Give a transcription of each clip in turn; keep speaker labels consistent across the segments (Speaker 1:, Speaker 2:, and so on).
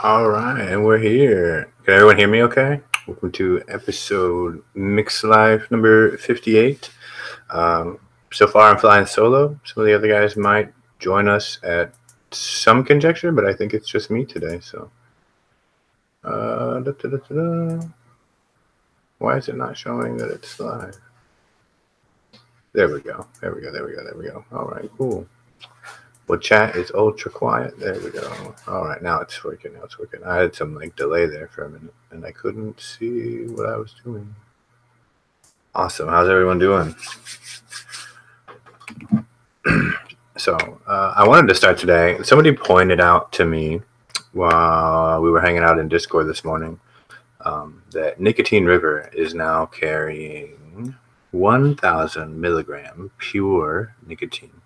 Speaker 1: All right, and we're here. Can everyone hear me okay? Welcome to episode Mixlife number 58. Um, so far, I'm flying solo. Some of the other guys might join us at some conjecture, but I think it's just me today. So, da, da, da, da, da. Why is it not showing that it's live? There we go. There we go. There we go. There we go. All right, cool. Well, chat is ultra quiet. There we go. All right, now it's working. Now it's working. I had some delay there for a minute, and I couldn't see what I was doing. Awesome. How's everyone doing? So I wanted to start today. Somebody pointed out to me while we were hanging out in Discord this morning that Nicotine River is now carrying 1,000 milligram pure nicotine.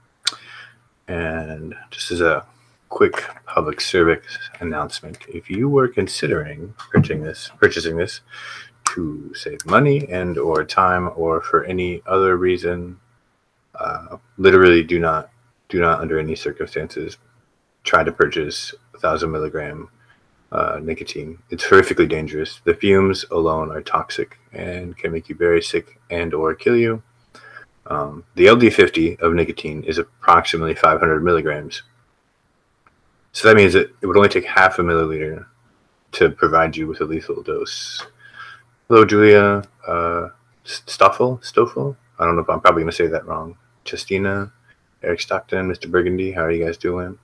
Speaker 1: And just as a quick public service announcement, if you were considering purchasing this to save money and or time or for any other reason, literally do not under any circumstances try to purchase 1,000 milligram nicotine. It's horrifically dangerous. The fumes alone are toxic and can make you very sick and or kill you. The LD50 of nicotine is approximately 500 milligrams. So that means that it would only take half a milliliter to provide you with a lethal dose. Hello, Julia. Stoffel? I don't know if I'm probably going to say that wrong. Chestina, Eric Stockton, Mr. Burgundy. How are you guys doing?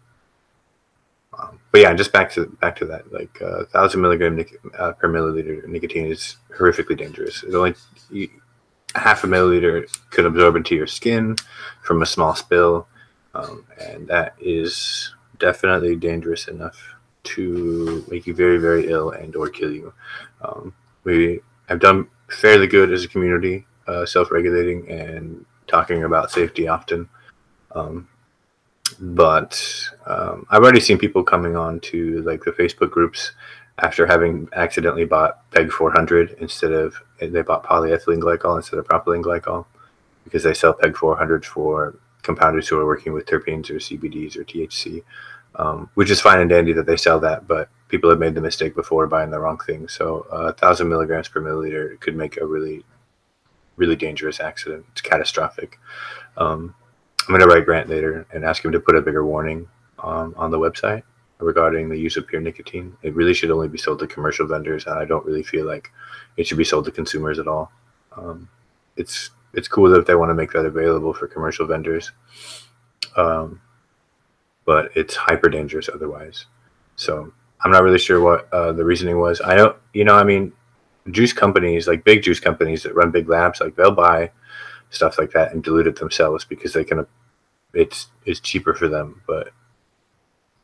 Speaker 1: But yeah, just back to that. Like 1,000 milligram per milliliter nicotine is horrifically dangerous. It only half a milliliter could absorb into your skin from a small spill, and that is definitely dangerous enough to make you very, very ill and or kill you. We have done fairly good as a community, self-regulating and talking about safety often. But I've already seen people coming on to like the Facebook groups after having accidentally bought PEG 400 they bought polyethylene glycol instead of propylene glycol because they sell PEG 400 for compounders who are working with terpenes or CBDs or THC, which is fine and dandy that they sell that, but people have made the mistake before buying the wrong thing. So 1,000 milligrams per milliliter could make a really, really dangerous accident. It's catastrophic. I'm going to write Grant later and ask him to put a bigger warning on the website regarding the use of pure nicotine. It really should only be sold to commercial vendors, and I don't really feel like it should be sold to consumers at all. It's cool that they want to make that available for commercial vendors, but it's hyper dangerous otherwise. So I'm not really sure what the reasoning was. I know, juice companies, like big juice companies that run big labs, like they'll buy stuff like that and dilute it themselves because it's cheaper for them. But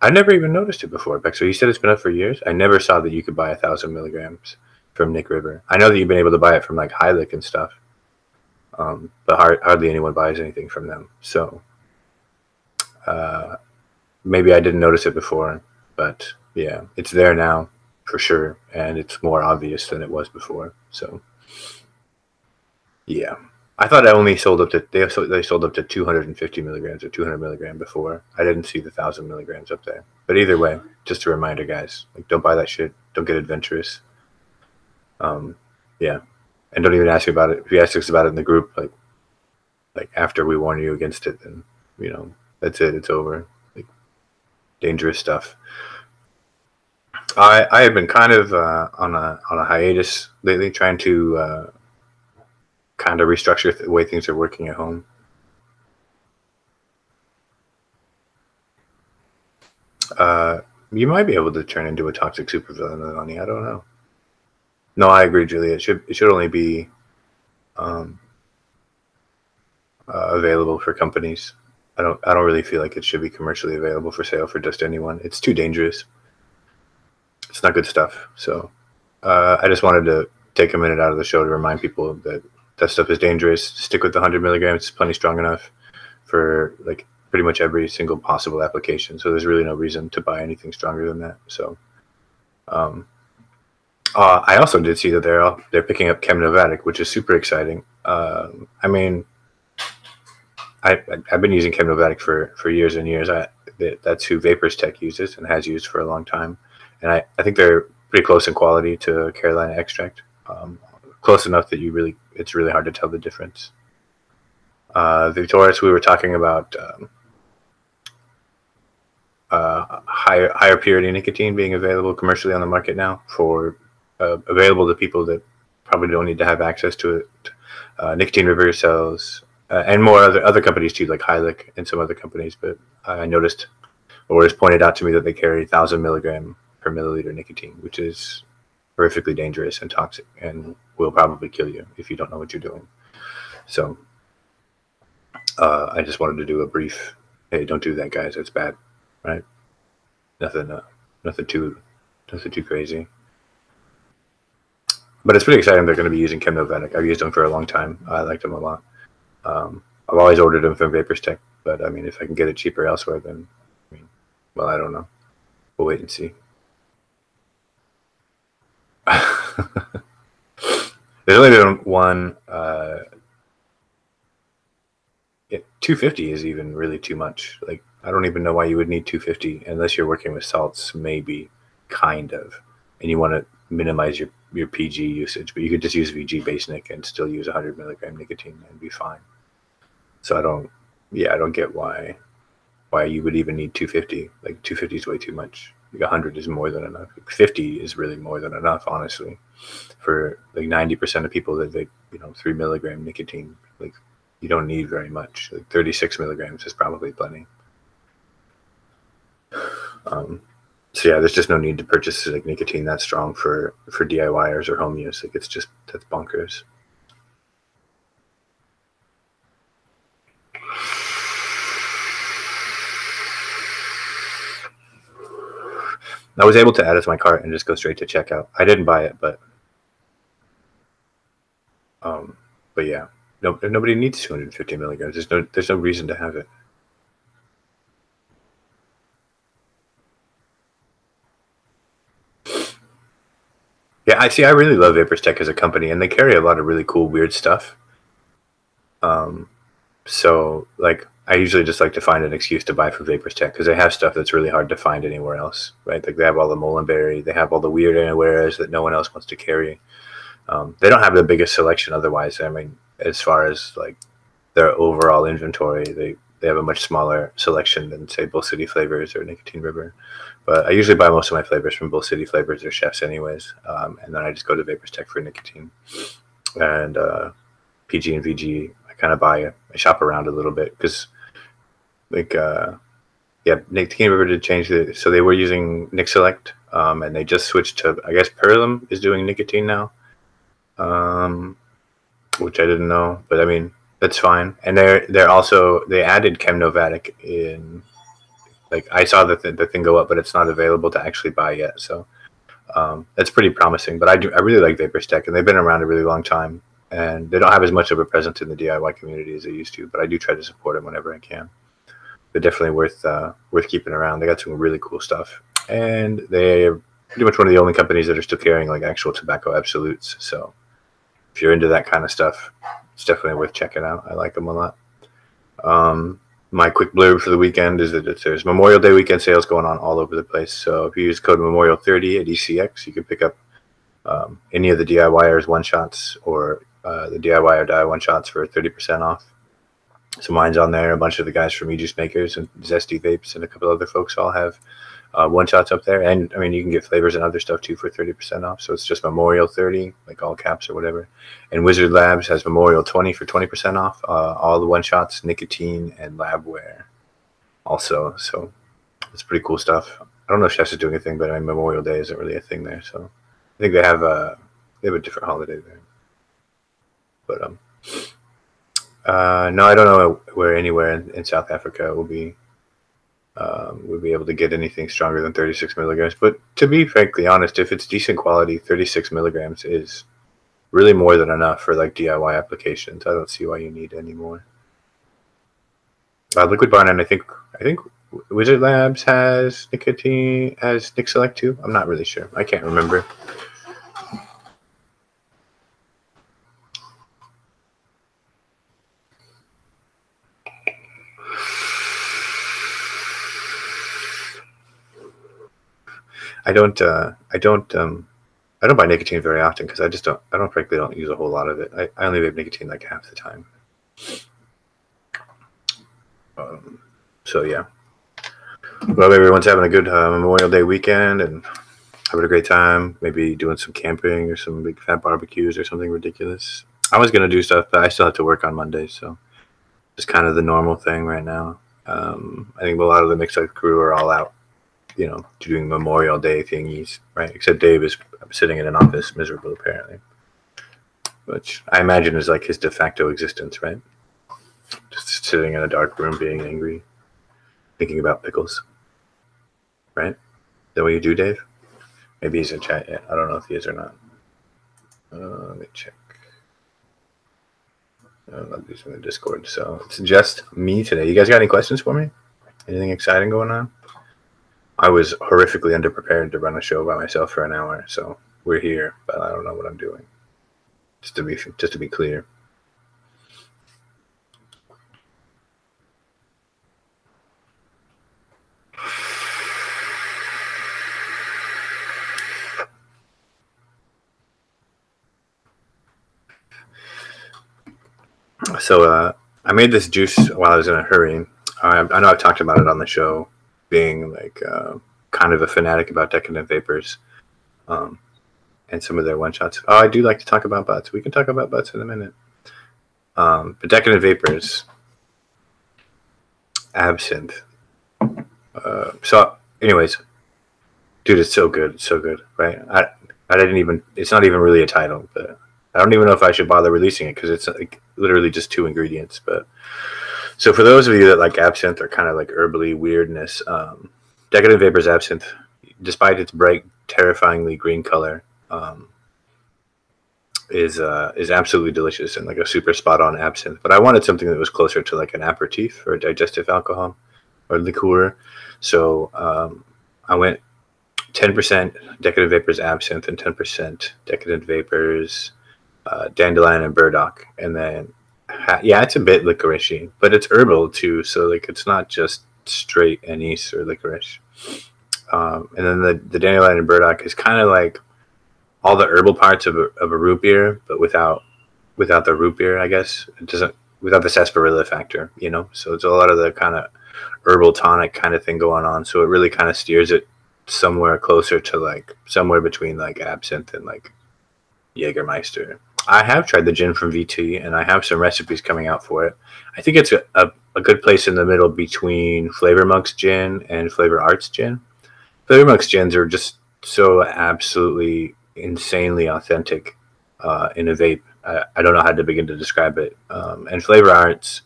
Speaker 1: I never even noticed it before, Beck. So you said it's been up for years? I never saw that you could buy 1,000 milligrams from Nick River. I know that you've been able to buy it from like Heilig and stuff, but hardly anyone buys anything from them. So maybe I didn't notice it before, but yeah, it's there now for sure, and it's more obvious than it was before. So yeah. I thought I only sold up to they sold up to 250 milligrams or 200 milligram before. I didn't see the 1,000 milligrams up there. But either way, just a reminder, guys, like don't buy that shit. Don't get adventurous. Yeah, and don't even ask me about it. If you ask us about it in the group, like after we warn you against it, then that's it. It's over. Like dangerous stuff. I have been kind of on a hiatus lately, trying to kind of restructure the way things are working at home. You might be able to turn into a toxic supervillain, honey. I don't know. No, I agree, Julia. It should only be available for companies. I don't really feel like it should be commercially available for sale for just anyone. It's too dangerous. It's not good stuff. So I just wanted to take a minute out of the show to remind people that stuff is dangerous. Stick with the 100 milligrams. It's plenty strong enough for like pretty much every single possible application. So there's really no reason to buy anything stronger than that. So I also did see that they're picking up Chemnovatic, which is super exciting. I've been using Chemnovatic for years and years. That's who Vapors Tech uses and has used for a long time. and I think they're pretty close in quality to Carolina Extract. Close enough that it's really hard to tell the difference. The Taurus, we were talking about higher purity nicotine being available commercially on the market now, for available to people that probably don't need to have access to it. Nicotine River sells, and more other companies too, like Hylic and some other companies. But I noticed, or it was pointed out to me, that they carry 1,000 milligram per milliliter nicotine, which is horrifically dangerous and toxic, and will probably kill you if you don't know what you're doing. So I just wanted to do a brief, hey, don't do that, guys. It's bad, right? Nothing too crazy. But it's pretty exciting. They're going to be using Chemnovatic. I've used them for a long time. I liked them a lot. I've always ordered them from Vapors Tech, but I mean, if I can get it cheaper elsewhere, then well, I don't know. We'll wait and see. There's only been one. 250 is even really too much. Like, I don't even know why you would need 250 unless you're working with salts, maybe, kind of, and you want to minimize your PG usage. But you could just use VG base nic and still use 100 milligram nicotine and be fine. So I don't get why you would even need 250. Like, 250 is way too much. Like, 100 is more than enough. 50 is really more than enough, honestly, for like 90% of people that vape 3 milligram nicotine. Like, you don't need very much. Like 36 milligrams is probably plenty. So yeah, there's just no need to purchase like nicotine that strong for DIYers or home use. Like, that's bonkers. I was able to add it to my cart and just go straight to checkout. I didn't buy it, but yeah, nobody needs 250 milligrams. There's no reason to have it. Yeah, I really love Vapors Tech as a company, and they carry a lot of really cool, weird stuff. So like, I usually just like to find an excuse to buy from Vapors Tech because they have stuff that's really hard to find anywhere else, right? Like, they have all the Molenberry, they have all the weird anywheres that no one else wants to carry. They don't have the biggest selection otherwise. I mean, as far as like their overall inventory, they have a much smaller selection than, say, Bull City Flavors or Nicotine River. But I usually buy most of my flavors from Bull City Flavors or Chefs anyways, and then I just go to Vapors Tech for nicotine. And PG and VG, I shop around a little bit because, like, Nicotine River did change so they were using Nic Select, and they just switched to, I guess, Perlum is doing nicotine now, which I didn't know, but I mean, that's fine. And they added Chemnovatic in. Like, I saw the thing go up, but it's not available to actually buy yet. So that's pretty promising. But I really like Vapors Tech, and they've been around a really long time, and they don't have as much of a presence in the DIY community as they used to. But I do try to support them whenever I can. They're definitely worth keeping around. They got some really cool stuff, and they're pretty much one of the only companies that are still carrying like actual tobacco absolutes. So if you're into that kind of stuff, it's definitely worth checking out. I like them a lot. My quick blurb for the weekend is that there's Memorial Day weekend sales going on all over the place. So if you use code Memorial30 at e-cig, you can pick up any of the DIYers one-shots or the DIY or Die one-shots for 30% off. So mine's on there. A bunch of the guys from e-juice makers and Zesty Vapes and a couple other folks all have one-shots up there. And I mean, you can get flavors and other stuff too for 30% off. So it's just Memorial30, like all caps or whatever. And Wizard Labs has Memorial20 for 20% off. All the one-shots, nicotine, and labware also. So it's pretty cool stuff. I don't know if Chefs is doing anything, but I mean, Memorial Day isn't really a thing there. So I think they have a different holiday there. But no, I don't know where anywhere in South Africa will be able to get anything stronger than 36 milligrams. But to be frankly honest, if it's decent quality, 36 milligrams is really more than enough for like DIY applications. I don't see why you need any more. Liquid Barn, and I think Wizard Labs has Nic Select too. I'm not really sure. I can't remember. I don't buy nicotine very often because I don't frankly don't use a whole lot of it. I only vape nicotine like half the time. So yeah. Well, everyone's having a good Memorial Day weekend and having a great time. Maybe doing some camping or some big fat barbecues or something ridiculous. I was gonna do stuff, but I still have to work on Monday, so just kind of the normal thing right now. I think a lot of the Mixlife crew are all out, doing Memorial Day thingies, right? Except Dave is sitting in an office, miserable apparently, which I imagine is like his de facto existence, right? Just sitting in a dark room, being angry, thinking about pickles, right? Is that what you do, Dave? Maybe he's in chat yet. I don't know if he is or not. Let me check. I'll do some in Discord. So it's just me today. You guys got any questions for me? Anything exciting going on? I was horrifically underprepared to run a show by myself for an hour, so we're here, but I don't know what I'm doing. Just to be clear. So I made this juice while I was in a hurry. I know I've talked about it on the show, being like kind of a fanatic about decadent vapors and some of their one-shots. Oh, I do like to talk about butts. We can talk about butts in a minute. But decadent vapors, absinthe. So anyways, dude, it's so good. It's so good, right? I didn't even, it's not even really a title, but I don't even know if I should bother releasing it because it's like literally just 2 ingredients. But so for those of you that like absinthe or kind of like herbally weirdness, decadent vapors absinthe, despite its bright, terrifyingly green color, is absolutely delicious and like a super spot on absinthe. But I wanted something that was closer to like an aperitif or a digestive alcohol or liqueur. So I went 10% decadent vapors absinthe and 10% decadent vapors dandelion and burdock, and then it's a bit licoricey, but it's herbal too, so like it's not just straight anise or licorice. And then the dandelion and burdock is kind of like all the herbal parts of a root beer, but without the root beer, I guess. It doesn't, without the sarsaparilla factor, so it's a lot of the kind of herbal tonic kind of thing going on, so it really kind of steers it somewhere closer to like somewhere between like absinthe and like Jägermeister. I have tried the gin from VT, and I have some recipes coming out for it. I think it's a good place in the middle between Flavor Monk's gin and Flavor Art's gin. Flavor Monk's gins are just so absolutely insanely authentic in a vape. I don't know how to begin to describe it. And Flavor Art's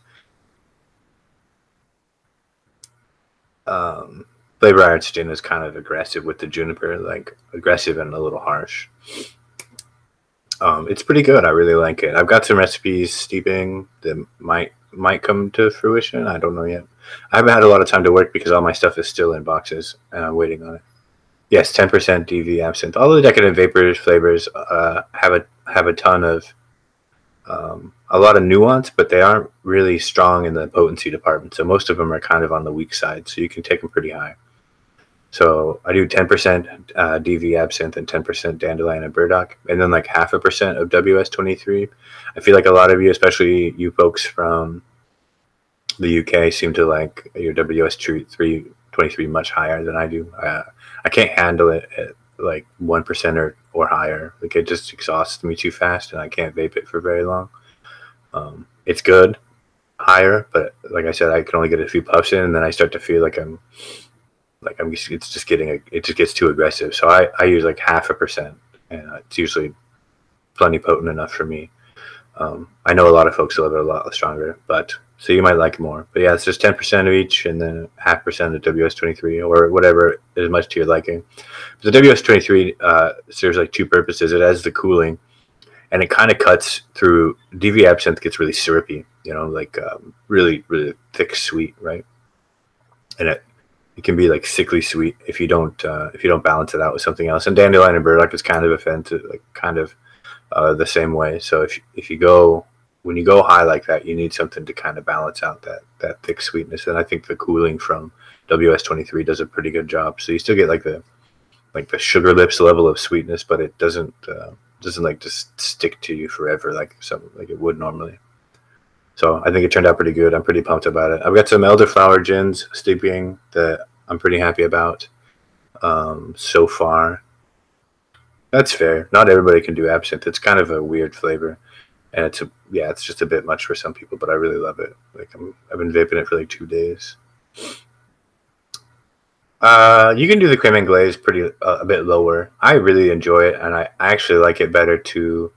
Speaker 1: gin is kind of aggressive with the juniper, like aggressive and a little harsh. It's pretty good. I really like it. I've got some recipes steeping that might come to fruition. I don't know yet. I haven't had a lot of time to work because all my stuff is still in boxes and I'm waiting on it. Yes, 10% DV absinthe. All the decadent vapors flavors have a ton of a lot of nuance, but they aren't really strong in the potency department. So most of them are kind of on the weak side. So you can take them pretty high. So I do 10% DV absinthe and 10% dandelion and burdock, and then like 0.5% of WS23. I feel like a lot of you, especially you folks from the UK, seem to like your WS23 much higher than I do. I can't handle it at like 1% or higher. Like it just exhausts me too fast, and I can't vape it for very long. It's good higher, but like I said, I can only get a few puffs in, and then I start to feel like it just gets too aggressive. So I use like 0.5%, and it's usually plenty potent enough for me. I know a lot of folks love it a lot stronger, so you might like more. But yeah, it's just 10% of each, and then 0.5% of WS23 or whatever is much to your liking. The WS23 serves like 2 purposes. It has the cooling, and it kind of cuts through. DV absinthe gets really syrupy, like really, really thick sweet, right? And it can be like sickly sweet if you don't balance it out with something else. And dandelion and burdock is kind of offensive, like kind of the same way. So when you go high like that, you need something to kind of balance out that thick sweetness. And I think the cooling from WS23 does a pretty good job. So you still get like the like the sugar lips level of sweetness, but it doesn't like just stick to you forever like something like it would normally. So I think it turned out pretty good. I'm pretty pumped about it. I've got some elderflower gins steeping that I'm pretty happy about so far. That's fair. Not everybody can do absinthe. It's kind of a weird flavor, and it's just a bit much for some people. But I really love it. Like I've been vaping it for like 2 days. You can do the creme anglaise pretty a bit lower. I really enjoy it, and I actually like it better to.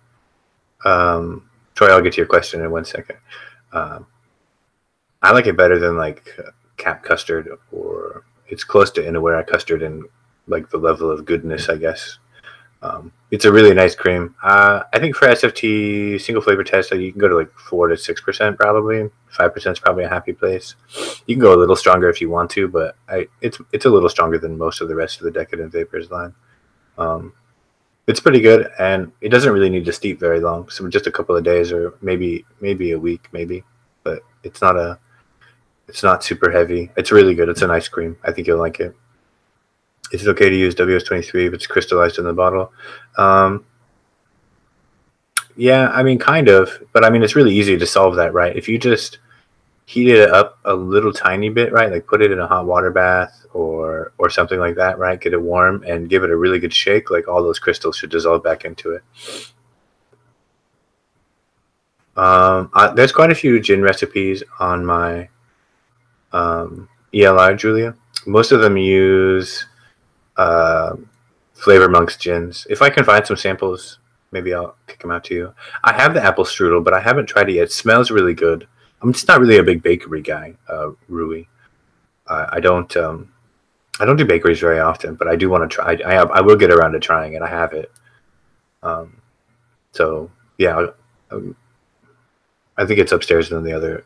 Speaker 1: Troy, I'll get to your question in 1 second. I like it better than like cap custard, or it's close to Inawera custard in like the level of goodness, I guess. It's a really nice cream. I think for SFT single flavor test, you can go to like 4 to 6% probably. 5% is probably a happy place. You can go a little stronger if you want to, but it's a little stronger than most of the rest of the Decadent Vapors line. It's pretty good, and it doesn't really need to steep very long. So just a couple of days, or maybe a week, maybe. But it's not super heavy. It's really good. It's a nice cream. I think you'll like it. Is it okay to use WS-23 if it's crystallized in the bottle? Yeah, I mean, kind of. But I mean, it's really easy to solve that, right? If you just heat it up a little tiny bit, right? Like put it in a hot water bath or something like that, right? Get it warm and give it a really good shake. Like all those crystals should dissolve back into it. There's quite a few gin recipes on my ELI, Julia. Most of them use Flavor Monk's gins. If I can find some samples, maybe I'll kick them out to you. I have the apple strudel, but I haven't tried it yet. It smells really good. I'm just not really a big bakery guy, Rui. I don't do bakeries very often, but I do want to try. I will get around to trying it. I have it. So yeah, I think it's upstairs in the other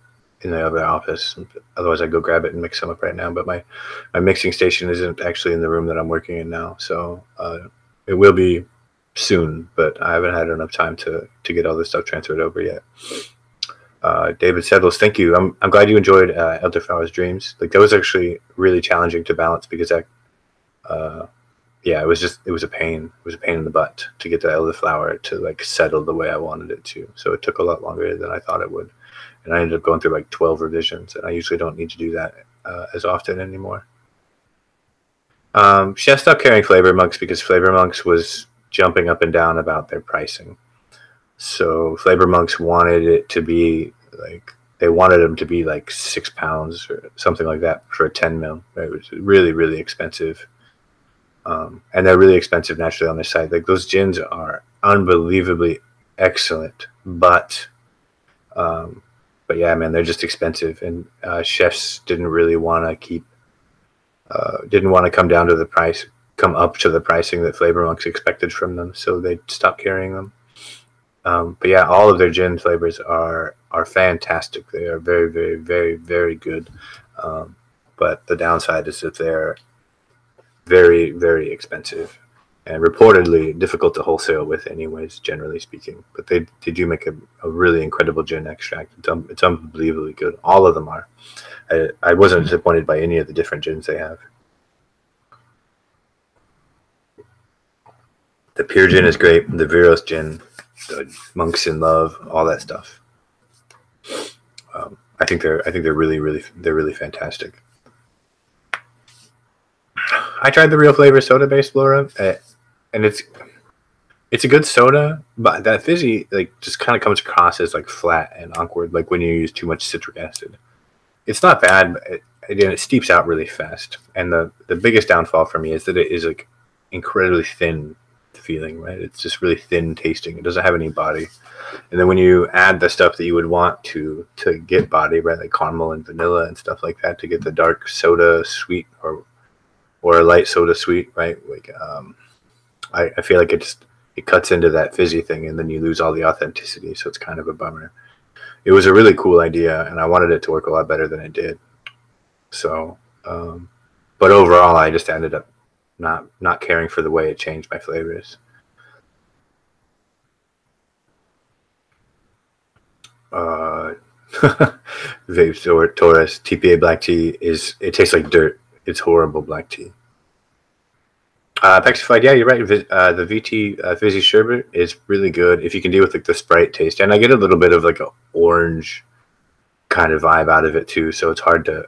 Speaker 1: office. Otherwise, I'd go grab it and mix some up right now. But my mixing station isn't actually in the room that I'm working in now, so it will be soon. But I haven't had enough time to get all this stuff transferred over yet. David Settles, thank you. I'm glad you enjoyed Elderflower's Dreams. Like that was actually really challenging to balance because it was a pain. It was a pain in the butt to get the Elderflower to like settle the way I wanted it to. So it took a lot longer than I thought it would, and I ended up going through like 12 revisions, and I usually don't need to do that as often anymore. Chef stopped carrying Flavor Monks because Flavor Monks was jumping up and down about their pricing. So Flavor Monks wanted it to be like they wanted them to be like £6 or something like that for a 10 mil. It was really, really expensive, and they're really expensive naturally on their site. Like those gins are unbelievably excellent, but yeah, man, they're just expensive, and chefs didn't really want to come up to the pricing that Flavor Monks expected from them, so they stopped carrying them. But yeah, all of their gin flavors are fantastic. They are very, very, very, very good. But the downside is that they're very, very expensive and reportedly difficult to wholesale with anyways, generally speaking. But they do make a really incredible gin extract. It's unbelievably good. All of them are. I wasn't disappointed by any of the different gins they have. The Pure Gin is great. The Viros Gin, the Monks in Love, all that stuff. I think they're really fantastic. I tried the Real Flavor soda based Laura, and it's a good soda, but that fizzy like just kind of comes across as like flat and awkward, like when you use too much citric acid. It's not bad, but it steeps out really fast. And the biggest downfall for me is that it is like incredibly thin feeling, right? It's just really thin tasting. It doesn't have any body. And then when you add the stuff that you would want to get body, right, like caramel and vanilla and stuff like that, to get the dark soda sweet or a light soda sweet, right? Like I feel like it cuts into that fizzy thing, and then you lose all the authenticity. So it's kind of a bummer. It was a really cool idea, and I wanted it to work a lot better than it did. So, but overall, I just ended up not caring for the way it changed my flavors. Vape Taurus TPA black tea it tastes like dirt. It's horrible black tea. Pexified, yeah, you're right. The VT fizzy sherbet is really good if you can deal with like the Sprite taste, and I get a little bit of like a orange kind of vibe out of it too. So it's hard to,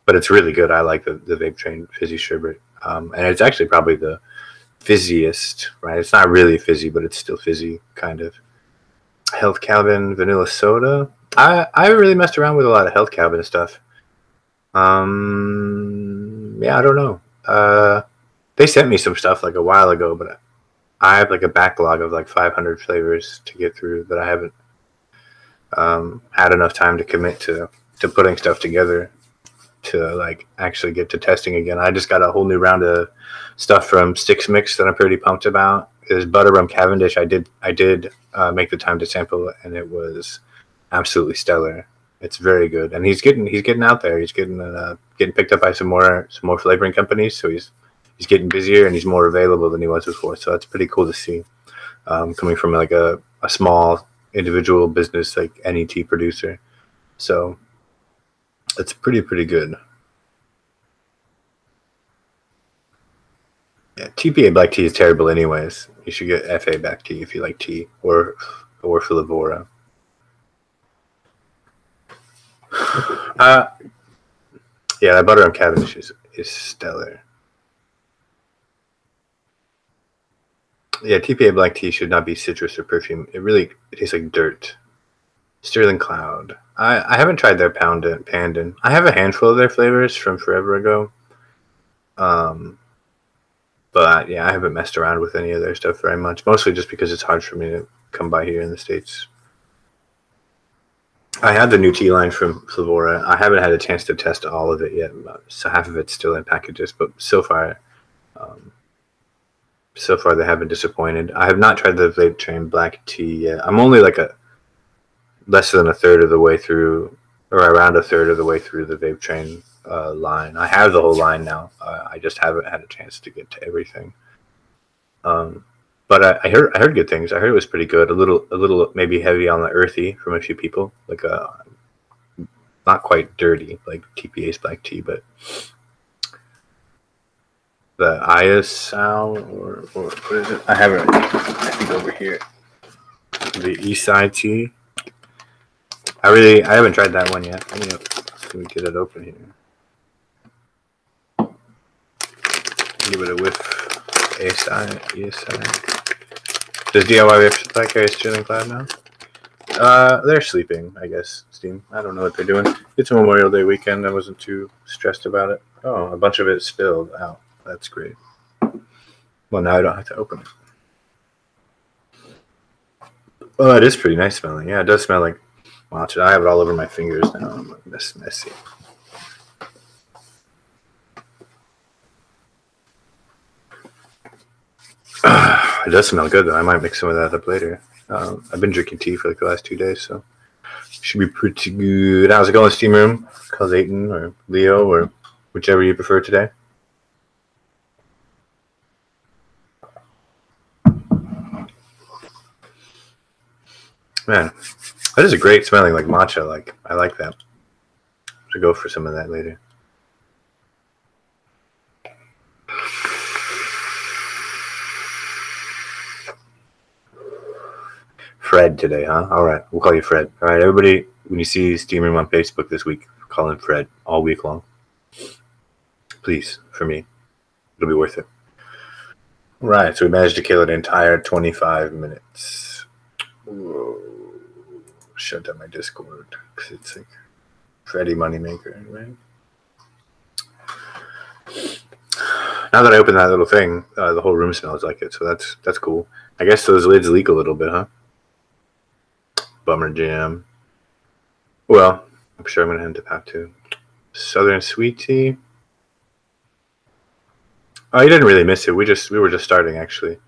Speaker 1: but it's really good. I like the Vape Train fizzy sherbet, and it's actually probably the fizziest, right? It's not really fizzy, but it's still fizzy, kind of. Health Calvin vanilla soda. I really messed around with a lot of Health Calvin stuff. Yeah, I don't know. They sent me some stuff like a while ago, but I have like a backlog of like 500 flavors to get through that I haven't had enough time to commit to putting stuff together to like actually get to testing again. I just got a whole new round of stuff from Sticks Mix that I'm pretty pumped about. There's Butterrum Cavendish. I did make the time to sample it, and it was absolutely stellar. It's very good, and he's getting out there. He's getting picked up by some more flavoring companies. So he's getting busier and he's more available than he was before. So that's pretty cool to see, coming from like a small individual business like NET producer. So it's pretty good. Yeah, TPA black tea is terrible anyways. You should get FA black tea if you like tea, or Filivora. Yeah, that Butterrum Cavendish is stellar. Yeah, TPA black tea should not be citrus or perfume. It tastes like dirt. Sterling Cloud. I haven't tried their Pandan. I have a handful of their flavors from forever ago. But yeah, I haven't messed around with any of their stuff very much. Mostly just because it's hard for me to come by here in the States. I had the new tea line from Filivora. I haven't had a chance to test all of it yet. So half of it's still in packages, but so far they haven't disappointed. I have not tried the Vape Train black tea yet. I'm only like less than a third of the way through, or around a third of the way through the Vape Train line. I have the whole line now. I just haven't had a chance to get to everything. But I heard good things. I heard it was pretty good. A little maybe heavy on the earthy from a few people. Like not quite dirty like TPA's black tea, but the ISAL or what is it? I have it. I think over here. The e-cig tea. I haven't tried that one yet. Let me get it open here. Give it a whiff. ESI. Does DIY Vape Supply carry Sterling Cloud now? They're sleeping, I guess, Steam. I don't know what they're doing. It's Memorial Day weekend. I wasn't too stressed about it. Oh, a bunch of it spilled out. That's great. Well, now I don't have to open it. Oh, it is pretty nice smelling. Yeah, it does smell like matcha. I have it all over my fingers now. I'm like, this messy. It does smell good, though. I might mix some of that up later. I've been drinking tea for like the last 2 days, so should be pretty good. How's it going, Steam Room? Call Aiton or Leo or whichever you prefer today. Man, that is a great smelling like matcha. Like I like that. Should go for some of that later. Fred today, huh? All right, we'll call you Fred. All right, everybody, when you see Steam Room on Facebook this week, call him Fred all week long. Please, for me. It'll be worth it. All right, so we managed to kill an entire 25 minutes. Whoa. Shut down my Discord because it's like Freddy Moneymaker, right? Now that I opened that little thing, the whole room smells like it, so that's cool. I guess those lids leak a little bit, huh? Bummer jam. Well, I'm sure I'm going to end up have to. Southern Sweet Tea. Oh, you didn't really miss it. We were just starting, actually.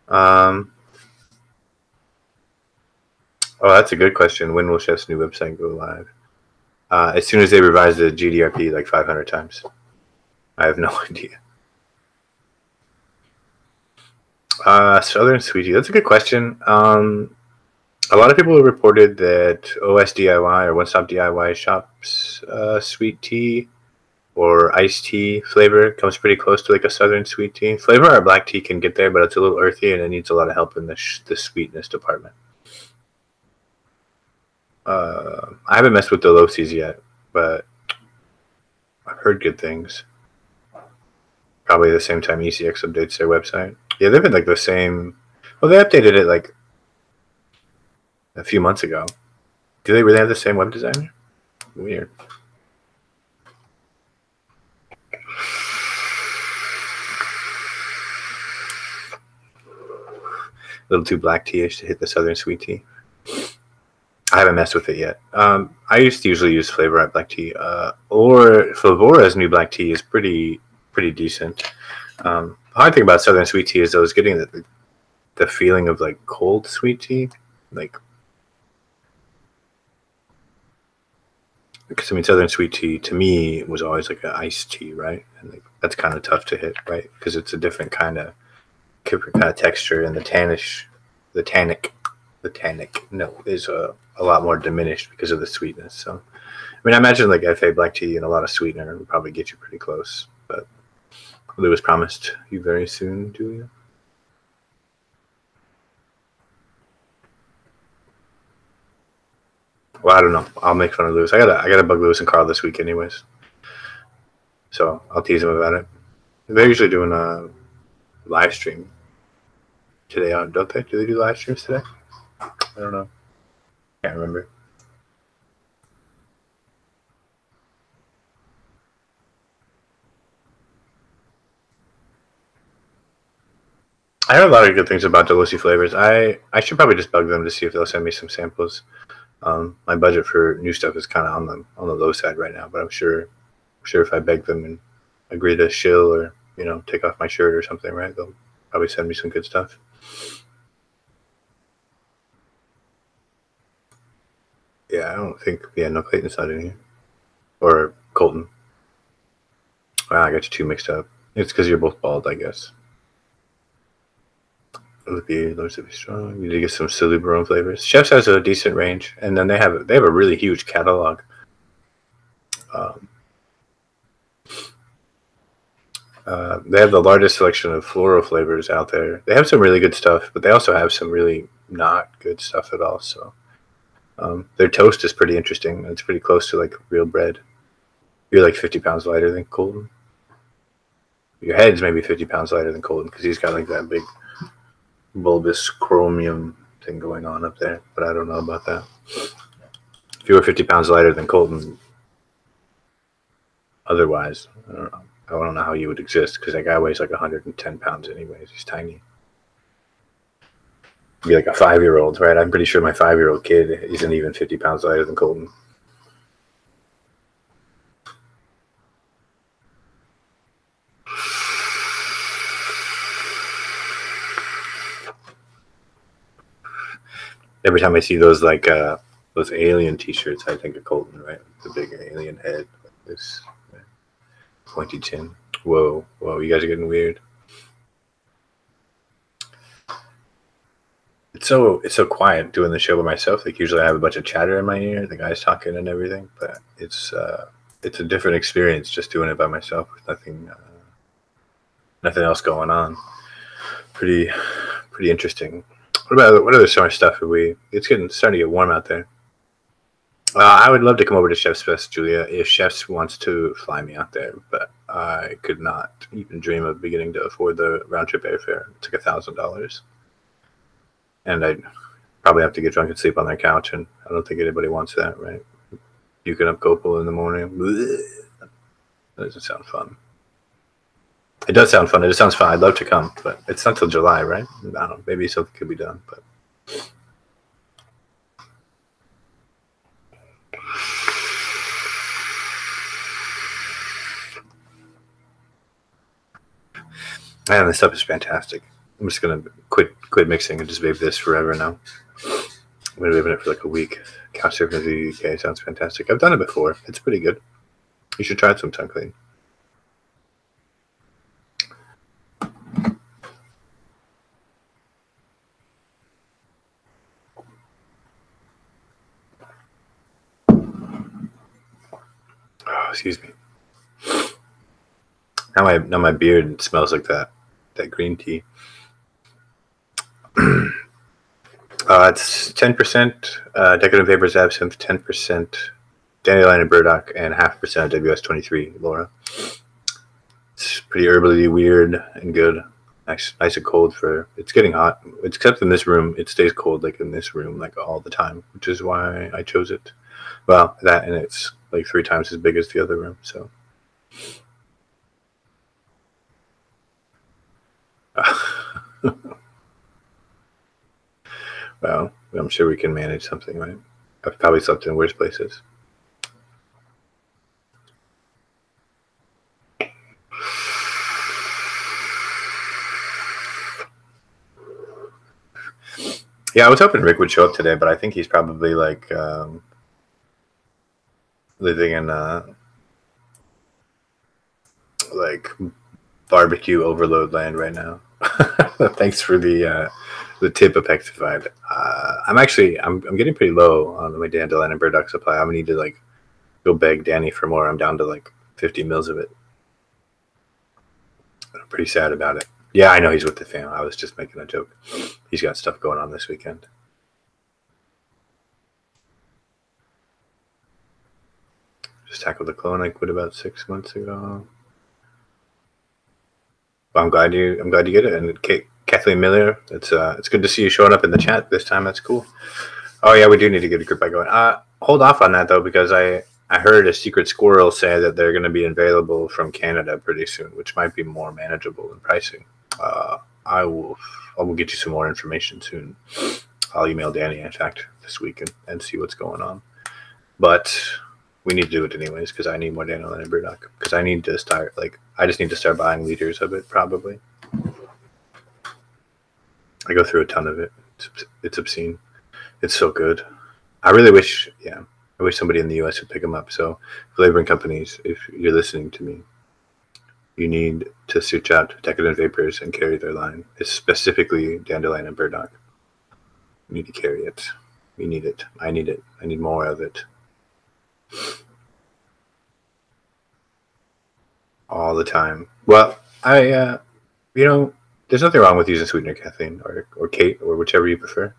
Speaker 1: Oh, that's a good question. When will Chef's new website go live? As soon as they revise the GDRP like 500 times. I have no idea. Southern Sweet Tea. That's a good question. A lot of people have reported that OS DIY or One Stop DIY Shops Sweet Tea or iced tea flavor. It comes pretty close to like a southern sweet tea. Flavor or black tea can get there, but it's a little earthy and it needs a lot of help in the sweetness department. I haven't messed with the Losies yet, but I've heard good things. Probably the same time e-cig updates their website. Yeah, they've been like the same. Well, they updated it like a few months ago. Do they really have the same web designer? Weird. A little too black tea-ish to hit the southern sweet tea. I haven't messed with it yet. I used to usually use Flavor Up black tea, or Flavora's new black tea is pretty decent. The hard thing about southern sweet tea is I was getting the feeling of like cold sweet tea, like, because I mean southern sweet tea to me was always like an iced tea, right? And like, that's kind of tough to hit, right? Because it's a different kind of texture, and the tannic note is a lot more diminished because of the sweetness. So, I mean, I imagine like FA black tea and a lot of sweetener would probably get you pretty close. But Lewis promised you very soon, Julia. Well, I don't know. I'll make fun of Lewis. I gotta bug Lewis and Carl this week, anyways. So I'll tease him about it. They're usually doing a live stream today, don't they? Do they do live streams today? I don't know. Can't remember. I heard a lot of good things about Delucy flavors. I should probably just bug them to see if they'll send me some samples. My budget for new stuff is kind of on the low side right now, but I'm sure if I beg them and agree to shill or take off my shirt or something, right? They'll probably send me some good stuff. Yeah, I don't think. Yeah, no, Clayton's not in here, or Colton. Wow, I got you two mixed up. It's because you're both bald, I guess. Olivier loves to be strong. You need to get some silly Barone flavors. Chefs has a decent range, and then they have a really huge catalog. They have the largest selection of floral flavors out there. They have some really good stuff, but they also have some really not good stuff at all. So their toast is pretty interesting. It's pretty close to like real bread. You're like 50 pounds lighter than Colton. Your head's maybe 50 pounds lighter than Colton because he's got like that big bulbous chromium thing going on up there. But I don't know about that. If you were 50 pounds lighter than Colton, otherwise, I don't know how you would exist because that guy weighs like 110 pounds anyways. He's tiny. He'd be like a 5-year-old, right? I'm pretty sure my 5-year-old kid isn't even 50 pounds lighter than Colton. Every time I see those those alien T-shirts, I think of Colton, right? The big alien head, like this pointy chin. Whoa, you guys are getting weird. It's so quiet doing the show by myself. Like usually I have a bunch of chatter in my ear, the guys talking and everything, but it's a different experience just doing it by myself with nothing else going on. Pretty interesting. What other summer stuff have we? It's starting to get warm out there. I would love to come over to Chef's Fest, Julia, if Chefs wants to fly me out there, but I could not even dream of beginning to afford the round trip airfare. It's like $1,000, and I'd probably have to get drunk and sleep on their couch, and I don't think anybody wants that, right? Puking up Gopal in the morning. That doesn't sound fun. It does sound fun. It just sounds fun. I'd love to come, but it's not till July, right? I don't know. Maybe something could be done, but. Man, this stuff is fantastic. I'm just gonna quit mixing and just vape this forever now. I'm gonna vape it for like a week. Couch surfing in the UK sounds fantastic. I've done it before. It's pretty good. You should try it sometime, Clayton. Oh, excuse me. Now my beard smells like that green tea. It's 10% Decadent Vapors Absinthe, 10% Dandelion and Burdock, and 0.5% WS-23, Laura. It's pretty herbally weird and good. Nice and cold for. It's getting hot. Except in this room, it stays cold like in this room like all the time, which is why I chose it. Well, that, and it's like 3 times as big as the other room, so. Well, I'm sure we can manage something, right? I've probably slept in worse places. Yeah, I was hoping Rick would show up today, but I think he's probably like living in like barbecue overload land right now. Thanks for the tip, Apextified. I'm getting pretty low on my Dandelion and Burdock supply. I'm gonna need to like go beg Danny for more. I'm down to like 50 mils of it. I'm pretty sad about it. Yeah, I know he's with the fam. I was just making a joke. He's got stuff going on this weekend. Just tackled the clone I quit about 6 months ago. Well, I'm glad you get it. And Kathleen Miller, it's good to see you showing up in the chat this time. That's cool. Oh yeah, we do need to get a group by going. Hold off on that though, because I heard a secret squirrel say that they're going to be available from Canada pretty soon, which might be more manageable in pricing. I will get you some more information soon. I'll email Danny, in fact, this week and see what's going on. But we need to do it anyways because I need more Dandelion and Burdock. Because I need to start, I just need to start buying liters of it, probably. I go through a ton of it. It's obscene. It's so good. I really wish, I wish somebody in the U.S. would pick them up. So, flavoring companies, if you're listening to me, you need to search out Decadent Vapors and carry their line. It's specifically Dandelion and Burdock. You need to carry it. We need it. I need it. I need more of it. All the time. Well, there's nothing wrong with using sweetener, Kathleen, or Kate, or whichever you prefer.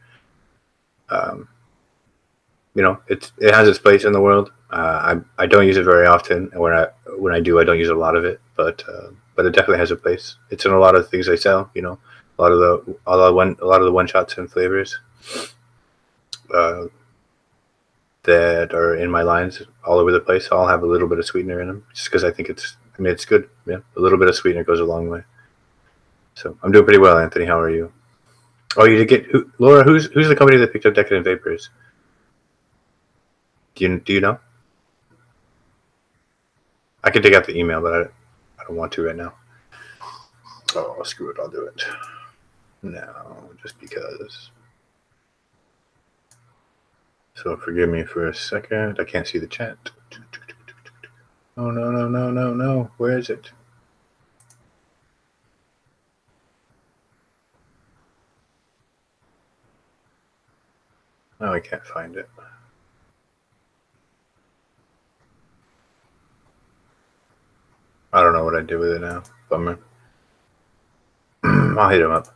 Speaker 1: It has its place in the world. I don't use it very often, and when I do, I don't use a lot of it. But it definitely has a place. It's in a lot of things I sell. A lot of the one shots and flavors that are in my lines all over the place. I'll have a little bit of sweetener in them, just because I think it's good. Yeah, a little bit of sweetener goes a long way. So I'm doing pretty well, Anthony. How are you? Oh, you did get Laura. Who's the company that picked up Decadent Vapors? Do you know? I can take out the email, but I don't want to right now. Oh, screw it. I'll do it. No, just because. So forgive me for a second. I can't see the chat. Oh, no. Where is it? Oh, I can't find it. I don't know what I did with it now. Bummer. I'll hit him up.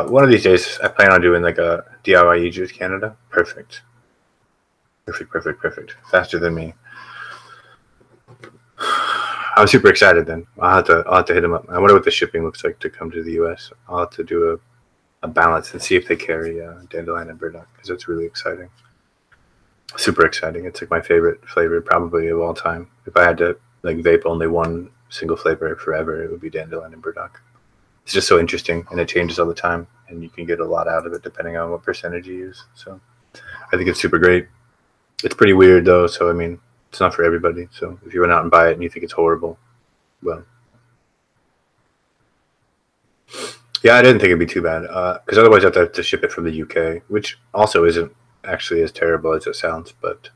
Speaker 1: One of these days, I plan on doing like a DIY e-juice Canada. Perfect. Faster than me. I was super excited then. I'll have to hit him up. I wonder what the shipping looks like to come to the US. I'll have to do a balance and see if they carry Dandelion and Burdock, because it's really exciting. Super exciting. It's like my favorite flavor probably of all time. If I had to vape only one single flavor forever, it would be Dandelion and Burdock. It's just so interesting, and it changes all the time, and you can get a lot out of it depending on what percentage you use. So I think it's super great. It's pretty weird though, so it's not for everybody. So if you run out and buy it and you think it's horrible, well, yeah, I didn't think it'd be too bad, because otherwise I have to ship it from the UK, which also isn't actually as terrible as it sounds. But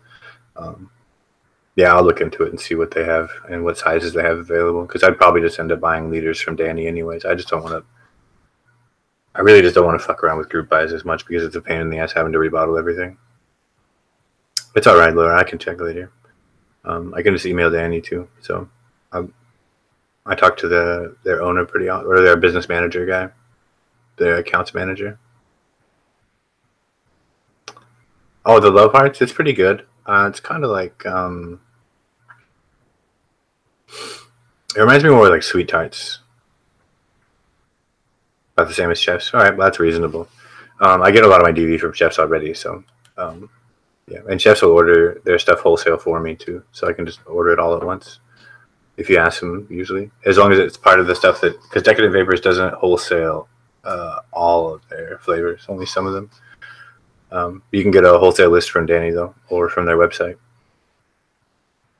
Speaker 1: yeah, I'll look into it and see what they have and what sizes they have available, because I'd probably just end up buying liters from Danny anyways. I really just don't want to fuck around with group buys as much, because it's a pain in the ass having to rebottle everything. It's all right, Laura. I can check later. I can just email Danny too. So I talked to their owner pretty often, or their business manager guy, their accounts manager. Oh, the Love Hearts, it's pretty good. It's kind of like it reminds me more like Sweet Tarts, about the same as Chefs. All right, well, that's reasonable. I get a lot of my DV from Chefs already, so yeah. And Chefs will order their stuff wholesale for me too, so I can just order it all at once. If you ask them, usually, as long as it's part of the stuff that, because Decadent Vapors doesn't wholesale all of their flavors, only some of them. You can get a wholesale list from Danny though, or from their website,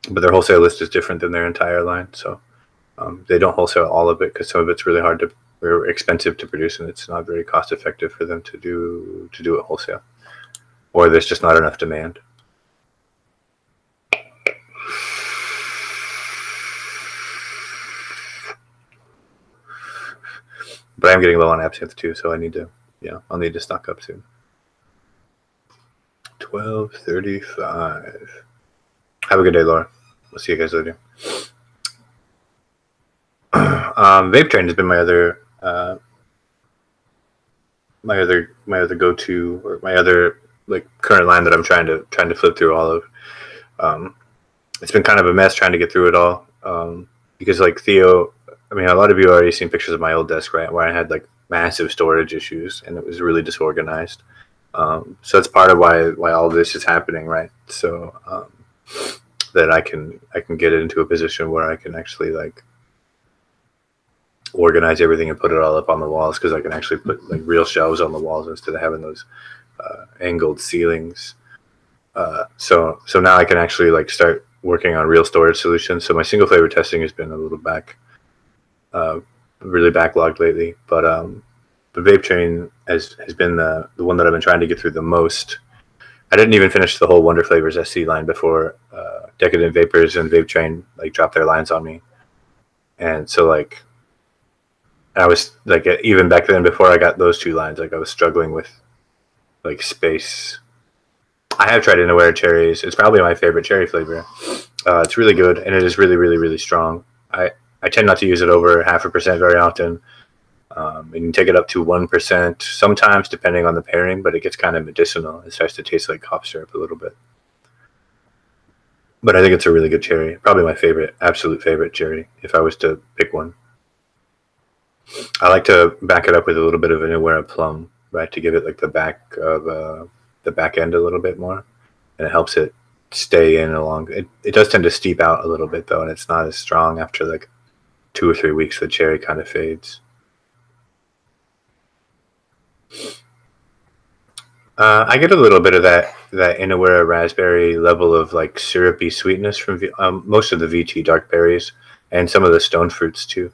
Speaker 1: but their wholesale list is different than their entire line, so they don't wholesale all of it because some of it's really hard to, or expensive to produce, and it's not very cost effective for them to do it wholesale, or there's just not enough demand. But I'm getting low on absinthe too, so I need to, I'll need to stock up soon. 12:35. Have a good day, Laura. We'll see you guys later. Vape Train has been my other go-to, or my other like current line that I'm trying to flip through all of. It's been kind of a mess trying to get through it all, because like Theo, I mean, a lot of you already seen pictures of my old desk, right, where I had like massive storage issues and it was really disorganized. So that's part of why all this is happening, right? So that I can get into a position where I can actually like organize everything and put it all up on the walls, because I can actually put like real shelves on the walls instead of having those angled ceilings. So now I can actually like start working on real storage solutions. So my single flavor testing has been a little really backlogged lately, but the Vape Train has been the one that I've been trying to get through the most. I didn't even finish the whole Wonder Flavors SC line before Decadent Vapors and Vape Train like dropped their lines on me, and so like I was like, even back then before I got those two lines, like I was struggling with like space. I have tried Inaware cherries. It's probably my favorite cherry flavor. It's really good, and it is really, really, really strong. I tend not to use it over 0.5% very often. And you can take it up to 1% sometimes, depending on the pairing, but it gets kind of medicinal. It starts to taste like cough syrup a little bit. But I think it's a really good cherry. Probably my favorite, absolute favorite cherry, if I was to pick one. I like to back it up with a little bit of an Inaware plum, right, to give it like the back of the back end a little bit more, and it helps it stay in along. It does tend to steep out a little bit though, and it's not as strong after like 2 or 3 weeks. The cherry kind of fades. I get a little bit of that Inaware raspberry level of like syrupy sweetness from most of the VT dark berries and some of the stone fruits too.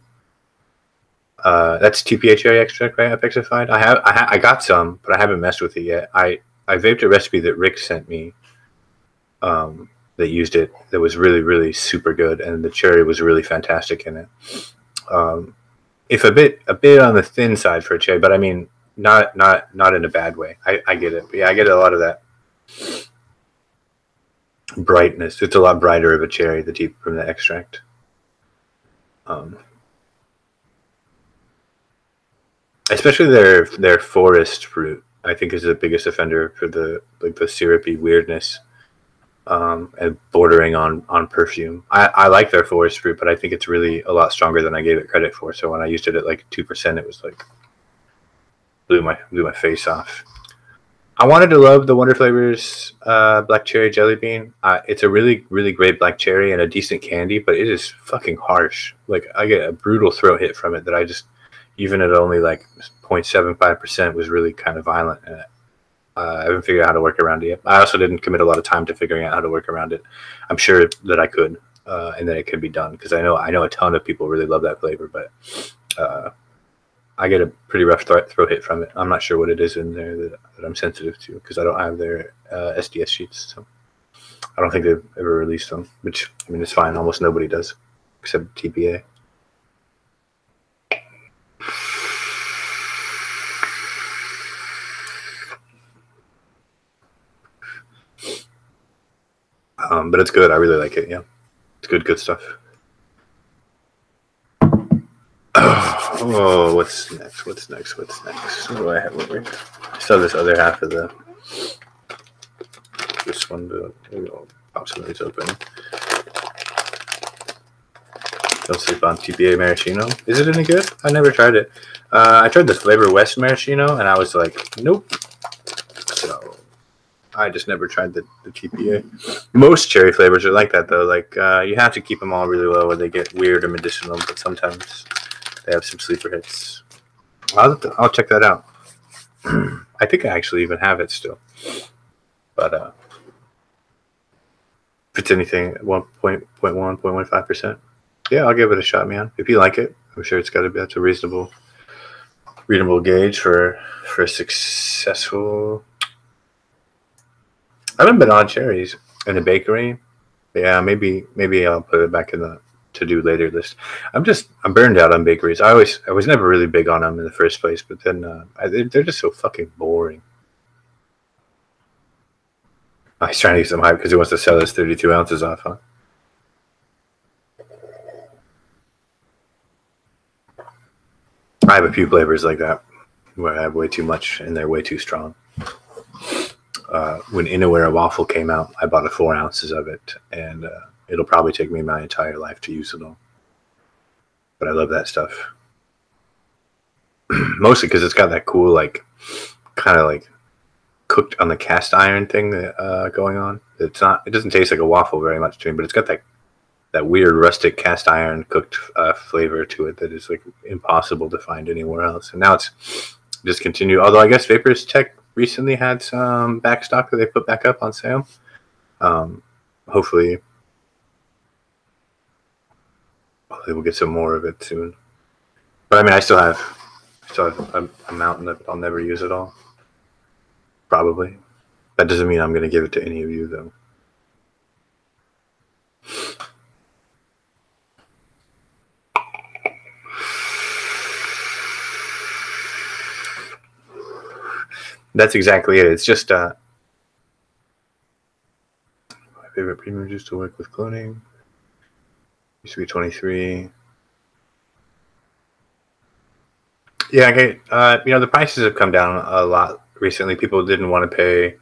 Speaker 1: That's TPA cherry extract, right? Epixified. I got some, but I haven't messed with it yet. I vaped a recipe that Rick sent me, that used it. That was really, really super good, and the cherry was really fantastic in it. If a bit on the thin side for a cherry, but I mean, not in a bad way. I get it. But yeah, I get a lot of that brightness. It's a lot brighter of a cherry, the deep from the extract. Especially their forest fruit, I think, is the biggest offender for the syrupy weirdness, and bordering on perfume. I like their forest fruit, but I think it's really a lot stronger than I gave it credit for. So when I used it at like 2%, it was like blew my face off. I wanted to love the Wonder Flavors black cherry jelly bean. It's a really, really great black cherry and a decent candy, but it is fucking harsh. Like I get a brutal throat hit from it that I just, even at only like 0.75%, was really kind of violent. And I haven't figured out how to work around it yet. I also didn't commit a lot of time to figuring out how to work around it. I'm sure that I could, and that it could be done, because I know a ton of people really love that flavor, but I get a pretty rough throat hit from it. I'm not sure what it is in there that I'm sensitive to, because I don't have their SDS sheets. So I don't think they've ever released them, which, I mean, it's fine. Almost nobody does, except TPA. But it's good. I really like it. Yeah, it's good stuff. Oh, what's next? What's next? What's next? What do I have over here? I still have this other half of this one. I'll pop some of these open. Don't sleep on TPA maraschino. Is it any good? I never tried it. I tried the Flavor West maraschino, and I was like, nope. So I just never tried the TPA. Most cherry flavors are like that, though. Like you have to keep them all really low, or they get weird or medicinal. But sometimes they have some sleeper hits. I'll check that out. I think I actually even have it still. But if it's anything 1.15%, yeah, I'll give it a shot, man. If you like it, I'm sure it's got to be. That's a reasonable gauge for a successful. I haven't been on cherries in a bakery. Yeah, maybe I'll put it back in the to-do later list. I'm burned out on bakeries. I was never really big on them in the first place, but then they're just so fucking boring. Oh, he's trying to get some hype because he wants to sell his 32 ounces off, huh? I have a few flavors like that where I have way too much and they're way too strong. When Inawera waffle came out, I bought 4 ounces of it, and it'll probably take me my entire life to use it all. But I love that stuff. Mostly because it's got that cool, like, kind of like cooked on the cast iron thing that going on. It doesn't taste like a waffle very much to me, but it's got that weird rustic cast iron cooked flavor to it that is like impossible to find anywhere else. And now it's discontinued. Although I guess Vapors Tech recently had some backstock that they put back up on sale. Hopefully we'll get some more of it soon. But I mean, I still have a mountain that I'll never use at all. Probably. That doesn't mean I'm going to give it to any of you, though. That's exactly it. It's just my favorite premium juice to work with cloning. Used to be 23. Yeah, okay. The prices have come down a lot recently. People didn't want to pay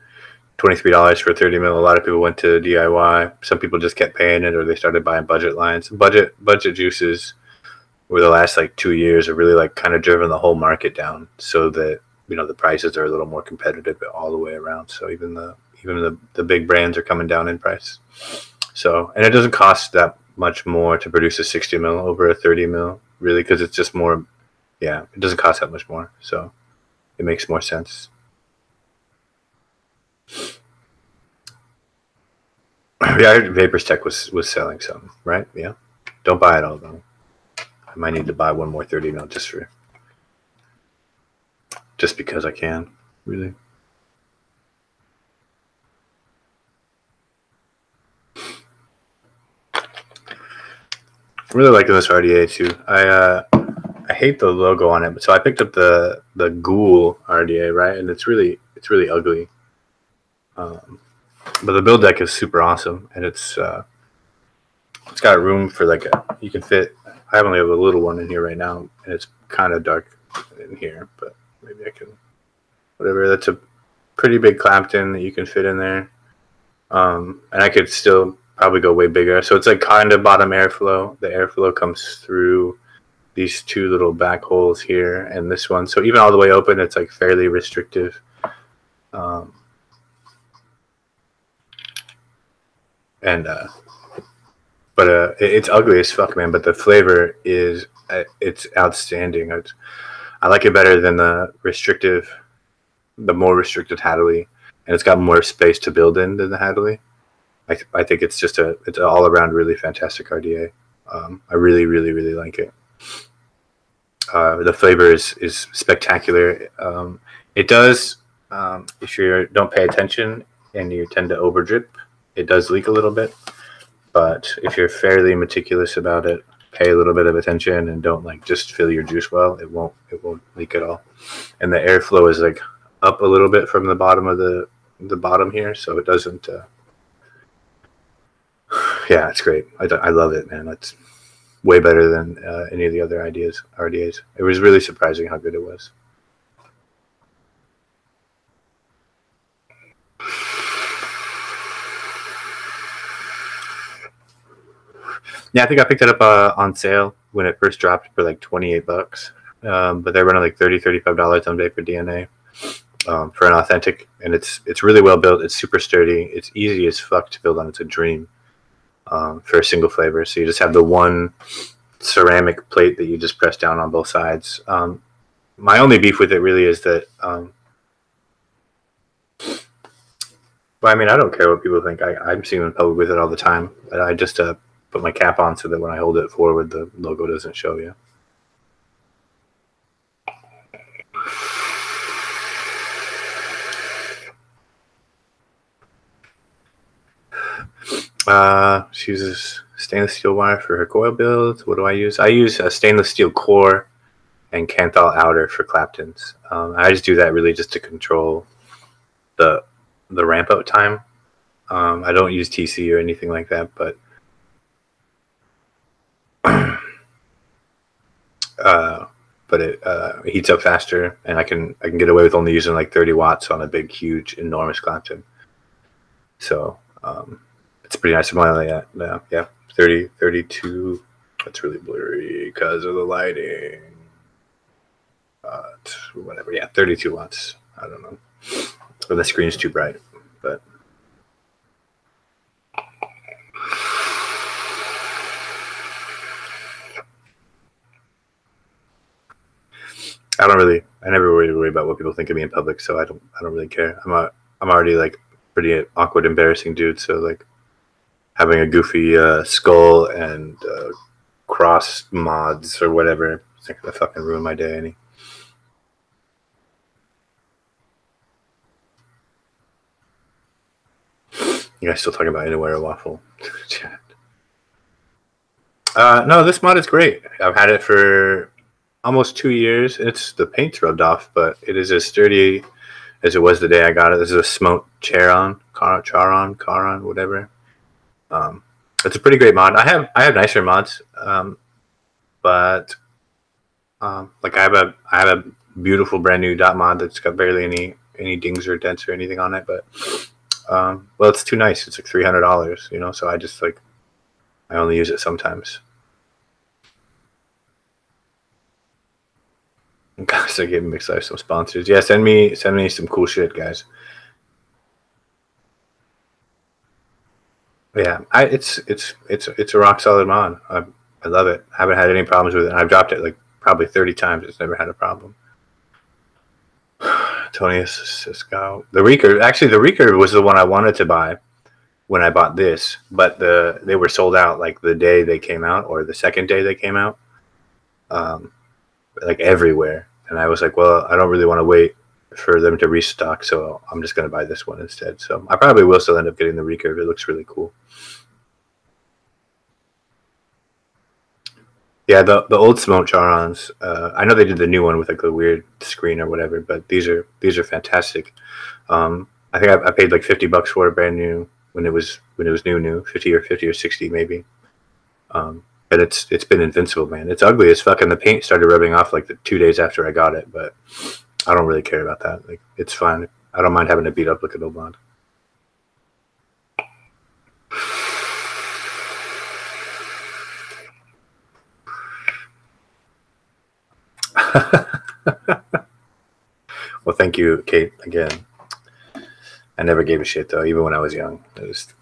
Speaker 1: $23 for 30 mil. A lot of people went to DIY. Some people just kept paying it, or they started buying budget lines. Budget juices over the last like 2 years have really like kind of driven the whole market down, so that the prices are a little more competitive all the way around. So even the big brands are coming down in price. So, and it doesn't cost that much more to produce a 60 mil over a 30 mil, really, because it's just more. Yeah, it doesn't cost that much more, so it makes more sense. Yeah, I heard Vapors Tech was selling some, right? Yeah, don't buy it all though. I might need to buy one more 30 mil just because I can, really. I'm really liking this RDA too. I hate the logo on it, but so I picked up the Ghoul RDA, right? And it's really ugly. But the build deck is super awesome, and it's got room for like you can fit. I only have a little one in here right now, and it's kind of dark in here, but maybe I can, whatever. That's a pretty big Clapton that you can fit in there, and I could still probably go way bigger. So it's like kind of bottom airflow. The airflow comes through these two little back holes here and this one. So even all the way open, it's like fairly restrictive. But it's ugly as fuck, man. But the flavor is it's outstanding. I like it better than the more restricted Hadley, and it's got more space to build in than the Hadley. I think it's just it's an all around really fantastic RDA. I really like it. The flavor is spectacular. It does, if you don't pay attention and you tend to over drip, it does leak a little bit. But if you're fairly meticulous about it, pay a little bit of attention and don't like just fill your juice well, it won't leak at all. And the airflow is like up a little bit from the bottom of the bottom here, so it doesn't. Yeah, it's great. I love it, man. way better than any of the other RDAs. It was really surprising how good it was. Yeah, I think I picked it up on sale when it first dropped for like $28. But they're running like $30-$35 someday for DNA for an authentic, and it's really well built. It's super sturdy. It's easy as fuck to build on. It's a dream for a single flavor. So you just have the one ceramic plate that you just press down on both sides. My only beef with it really is that. Well, I mean, I don't care what people think. I'm seeing in public with it all the time. I just put my cap on so that when I hold it forward, the logo doesn't show you. She uses stainless steel wire for her coil builds. What do I use? I use a stainless steel core and Kanthal outer for Claptons. I just do that really just to control the ramp up time. I don't use TC or anything like that, but it heats up faster, and I can get away with only using like 30 watts on a big, huge, enormous Clapton. So it's pretty nice. I'm only at yeah 30, 32. That's really blurry because of the lighting. Whatever, yeah, 32 watts. I don't know. But the screen's too bright, but. I never really worry about what people think of me in public, so I don't really care. I'm already like pretty awkward, embarrassing dude, so like having a goofy skull and cross mods or whatever, it's not gonna fucking ruin my day any. You guys still talking about Anywhere Waffle? Chat. No, this mod is great. I've had it for almost 2 years. The paint's rubbed off, but it is as sturdy as it was the day I got it. This is a smoked Charon, whatever. It's a pretty great mod. I have nicer mods, but like I have a beautiful brand new dot mod that's got barely any dings or dents or anything on it. But well, it's too nice. It's like $300, you know. So I just like I only use it sometimes. Guys, I gave Mixlife some sponsors. Yeah, send me some cool shit, guys. Yeah, it's a rock solid mod. I love it. I haven't had any problems with it. I've dropped it like probably 30 times. It's never had a problem. Tony Cisco. The Reeker was the one I wanted to buy when I bought this, but they were sold out like the day they came out or the second day they came out. Like everywhere, and I was like, well, I don't really want to wait for them to restock, so I'm just going to buy this one instead. So I probably will still end up getting the recurve. It looks really cool. Yeah, the old Smoke Charons. I know they did the new one with like a weird screen or whatever, but these are fantastic. I think I paid like $50 for it brand new when it was new, 50 or 60 maybe. But it's been invincible, man. It's ugly as fuck, and the paint started rubbing off like the 2 days after I got it. But I don't really care about that. Like, it's fine. I don't mind having to beat up like an old mod. Well, thank you, Kate, again. I never gave a shit though, even when I was young. It's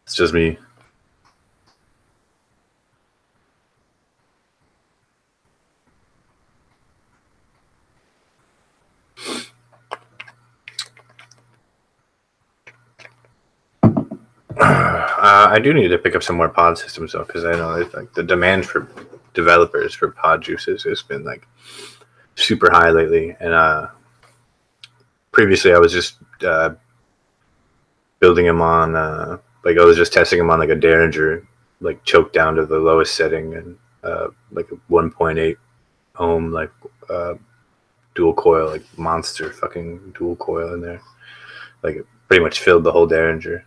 Speaker 1: just me. I do need to pick up some more pod systems though, because I know like the demand for developers for pod juices has been like super high lately. And previously I was just building them on like I was just testing them on like a Derringer, like choked down to the lowest setting, and like a 1.8 ohm like dual coil, like monster fucking dual coil in there. Like it pretty much filled the whole Derringer.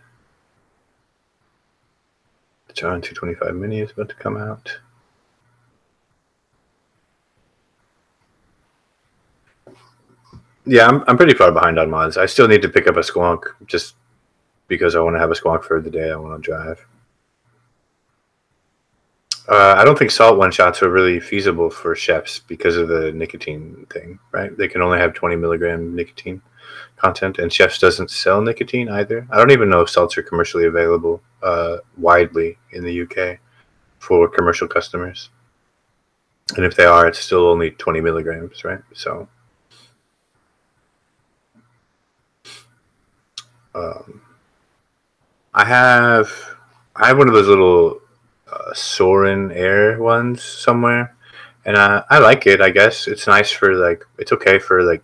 Speaker 1: John 225 Mini is about to come out. Yeah, I'm pretty far behind on mods. I still need to pick up a Squonk just because I want to have a Squonk for the day I want to drive. I don't think salt one-shots are really feasible for chefs because of the nicotine thing, right? They can only have 20 milligram nicotine content, and chefs doesn't sell nicotine either. I don't even know if salts are commercially available widely in the UK for commercial customers. And if they are, it's still only 20 milligrams, right? So I have one of those little Soren Air ones somewhere, and I like it. I guess it's nice for like, it's okay for like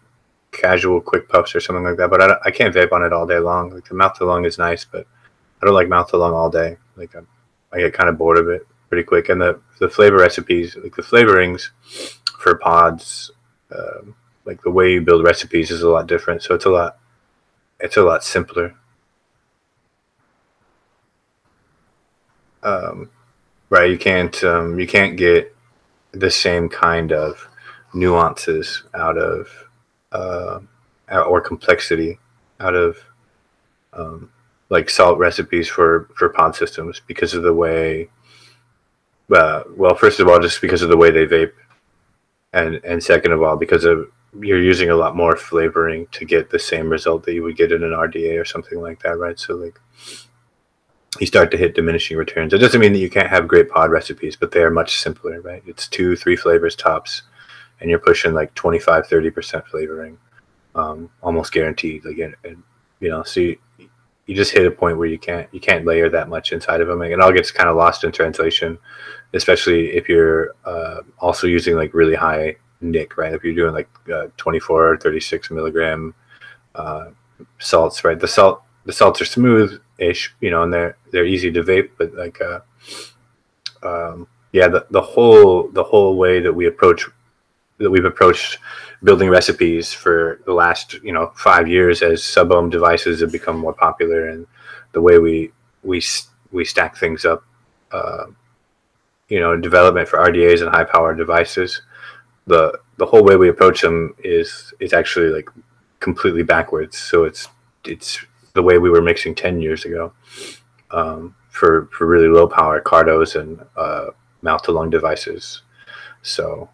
Speaker 1: casual quick puffs or something like that. But I can't vape on it all day long. Like the mouth to lung is nice, but I don't like mouth to lung all day. Like I get kind of bored of it pretty quick. And the flavor recipes, like the flavorings for pods, like the way you build recipes is a lot different. So it's a lot simpler. Right, you can't get the same kind of nuances out of or complexity out of like salt recipes for pod systems because of the way. Well, first of all, just because of the way they vape, and second of all, because of you're using a lot more flavoring to get the same result that you would get in an RDA or something like that, right? So like you start to hit diminishing returns. It doesn't mean that you can't have great pod recipes, but they are much simpler, right? It's 2-3 flavors tops, and you're pushing like 25-30% flavoring, almost guaranteed. Like, and so you just hit a point where you can't layer that much inside of them, and it all gets kind of lost in translation, especially if you're also using like really high nic, right? If you're doing like 24 or 36 milligram salts, right? The salts are smooth-ish, and they're easy to vape, but like yeah, the whole way that we've approached building recipes for the last 5 years as sub-ohm devices have become more popular, and the way we stack things up, in development for RDAs and high power devices, the whole way we approach them is actually like completely backwards. So it's the way we were mixing 10 years ago, for really low power cardos and mouth to lung devices. So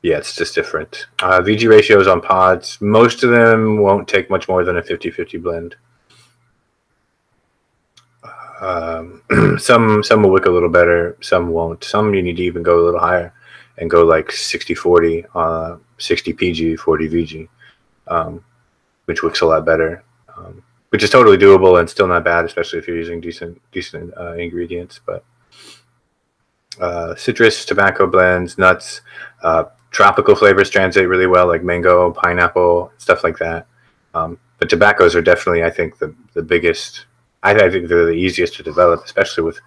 Speaker 1: yeah, it's just different. VG ratios on pods, most of them won't take much more than a 50-50 blend. Some will wick a little better, some won't. Some you need to even go a little higher and go like 60-40, 60 PG, 40 VG, which wicks a lot better, which is totally doable and still not bad, especially if you're using decent ingredients. But citrus, tobacco blends, nuts, tropical flavors translate really well, like mango, pineapple, stuff like that. But tobaccos are definitely, I think, the biggest. I think they're the easiest to develop, especially with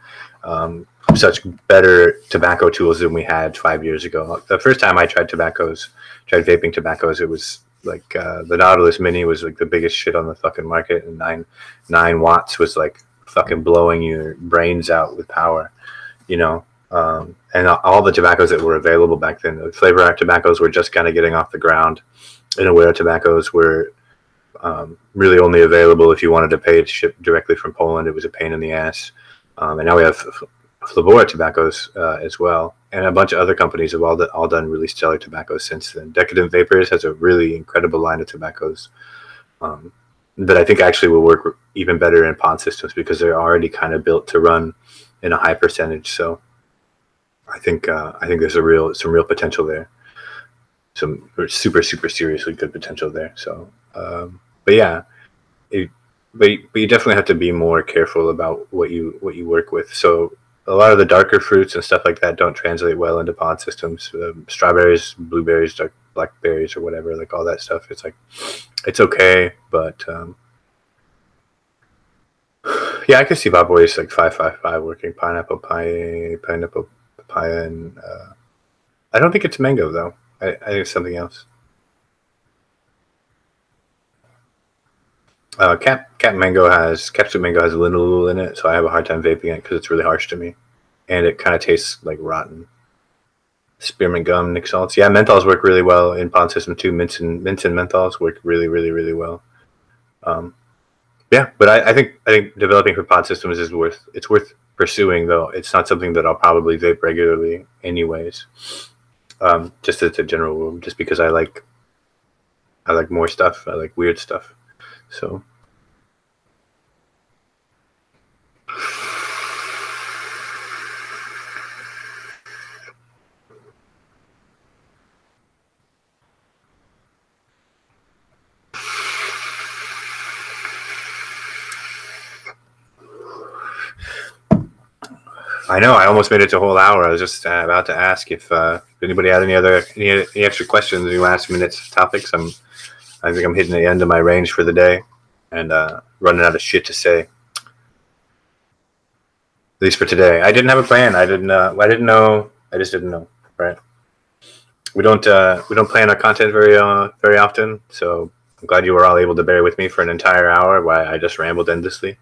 Speaker 1: such better tobacco tools than we had 5 years ago. The first time I tried vaping tobaccos, it was like the Nautilus Mini was like the biggest shit on the fucking market, and 9 watts was like fucking blowing your brains out with power, and all the tobaccos that were available back then, the flavor act tobaccos were just kind of getting off the ground, and aware tobaccos were really only available if you wanted to pay it shipped directly from Poland. It was a pain in the ass. And now we have Flavora tobaccos as well, and a bunch of other companies have all done really stellar tobaccos since then. Decadent Vapors has a really incredible line of tobaccos that I think actually will work even better in pod systems because they're already kind of built to run in a high percentage. So I think there's some real potential there, some super seriously good potential there. So but yeah, but you definitely have to be more careful about what you work with. So a lot of the darker fruits and stuff like that don't translate well into pod systems. Strawberries, blueberries, blackberries, or whatever, like all that stuff. It's like it's okay, but yeah, I can see Bob Boy's like 555 working. Pineapple papaya, and I don't think it's mango though. I think it's something else. Capsule Mango has linalool in it, so I have a hard time vaping it because it's really harsh to me, and it kind of tastes like rotten. Spearmint gum, Nick salts. Yeah, menthols work really well in pod system too. Mints and menthols work really well. Yeah, but I think developing for pod systems is worth pursuing, though. It's not something that I'll probably vape regularly, anyways. Just as a general rule, just because I like more stuff. I like weird stuff. So. I know. I almost made it to a whole hour. I was just about to ask if anybody had any extra questions, any last minute topics. I think I'm hitting the end of my range for the day, and running out of shit to say. At least for today. I didn't have a plan. I didn't know. I just didn't know. Right. We don't plan our content very often, so I'm glad you were all able to bear with me for an entire hour while I just rambled endlessly.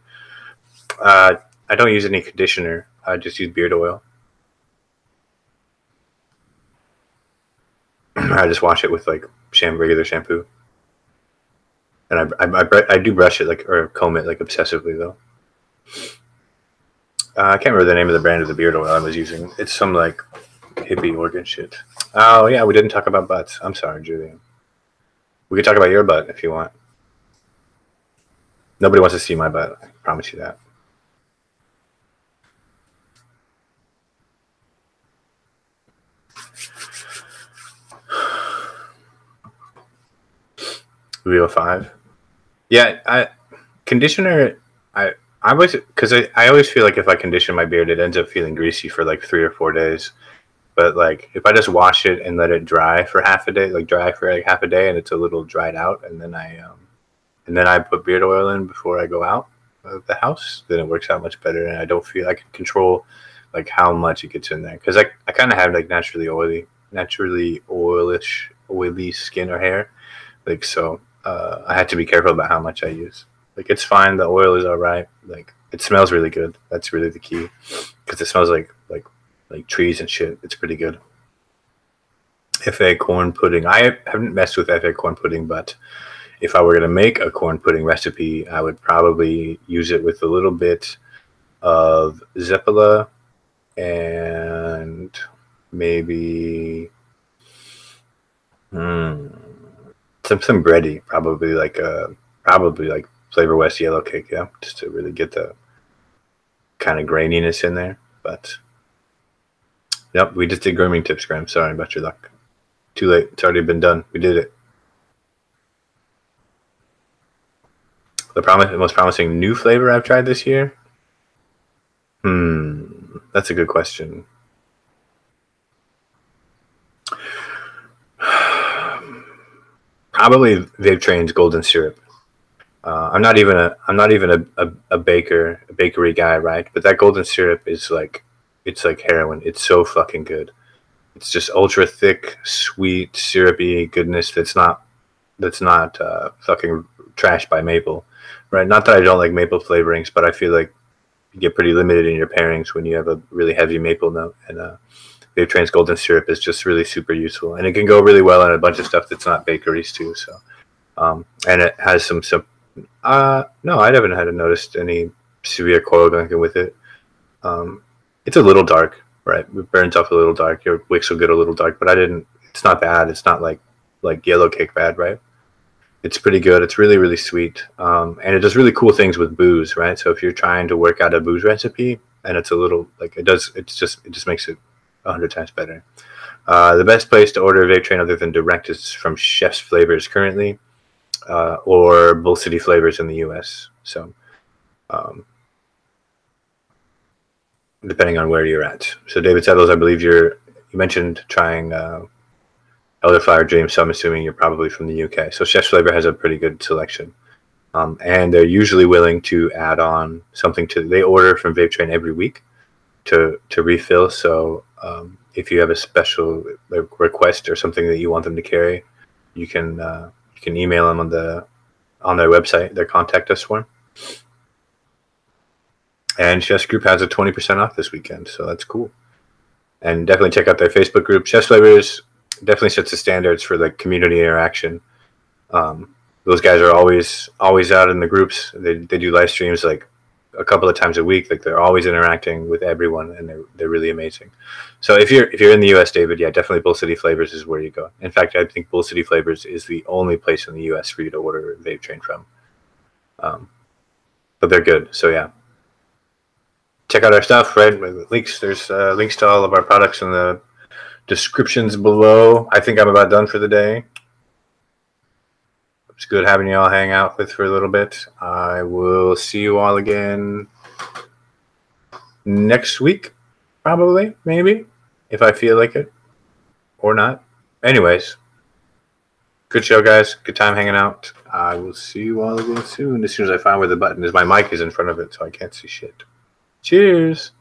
Speaker 1: I don't use any conditioner. I just use beard oil. I just wash it with like regular shampoo, and I do brush it or comb it like obsessively though. I can't remember the name of the brand of the beard oil I was using. It's some like hippie organ shit. Oh yeah, we didn't talk about butts. I'm sorry, Julian. We could talk about your butt if you want. Nobody wants to see my butt. I promise you that. VO5. Yeah, conditioner. I always feel like if I condition my beard, it ends up feeling greasy for like 3 or 4 days. But like if I just wash it and let it dry for half a day, and it's a little dried out, and then I put beard oil in before I go out of the house, then it works out much better, and I don't feel I can control like how much it gets in there, because I kind of have like naturally oily skin or hair, like so. I had to be careful about how much I use. Like it's fine, the oil is all right. Like it smells really good. That's really the key, because it smells like trees and shit. It's pretty good. FA corn pudding. I haven't messed with FA corn pudding, but if I were going to make a corn pudding recipe, I would probably use it with a little bit of Zeppela and maybe some bready, probably like Flavor West yellow cake, yeah, just to really get the kind of graininess in there. But yep, we just did grooming tips, Graham. Sorry about your luck. Too late. It's already been done. We did it. The most promising new flavor I've tried this year? That's a good question. Probably Vape Train's golden syrup. I'm not even a bakery guy, right? But that golden syrup is like, it's like heroin. It's so fucking good. It's just ultra thick, sweet, syrupy goodness that's not fucking trashed by maple, right? Not that I don't like maple flavorings, but I feel like you get pretty limited in your pairings when you have a really heavy maple note. And Vape Train's golden syrup is just really super useful, and it can go really well on a bunch of stuff that's not bakeries too. So, and it has some. No, I haven't had noticed any severe coil gunking with it. It's a little dark, right? It burns off a little dark. Your wicks will get a little dark, but it's not bad. It's not like yellow cake bad, right? It's pretty good. It's really, really sweet. And it does really cool things with booze, right? So if you're trying to work out a booze recipe and it's a little it just makes it 100 times better. The best place to order Vape Train other than direct is from Chef's Flavors currently, or Bull City Flavors in the US. So, depending on where you're at. So David Settles, I believe you mentioned trying Elderflower Dream, so I'm assuming you're probably from the UK. So Chef's Flavor has a pretty good selection. And they're usually willing to add on something they order from Vape Train every week to refill. So if you have a special request or something that you want them to carry, you can email them on the on their website, their contact us form. And Chef's Group has a 20% off this weekend, so that's cool. And definitely check out their Facebook group. Chef's Flavors definitely sets the standards for like community interaction. Those guys are always out in the groups. They do live streams like a couple of times a week. Like they're always interacting with everyone, and they're really amazing. So if you're in the U.S., David, yeah, definitely Bull City Flavors is where you go. In fact, I think Bull City Flavors is the only place in the U.S. for you to order vape train from. But they're good. So yeah, check out our stuff. Right, links. There's links to all of our products in the descriptions below. I think I'm about done for the day. It's good having you all hang out with for a little bit. I will see you all again next week, probably, maybe, if I feel like it or not. Anyways, good show, guys. Good time hanging out. I will see you all again soon. As soon as I find where the button is, my mic is in front of it, so I can't see shit. Cheers.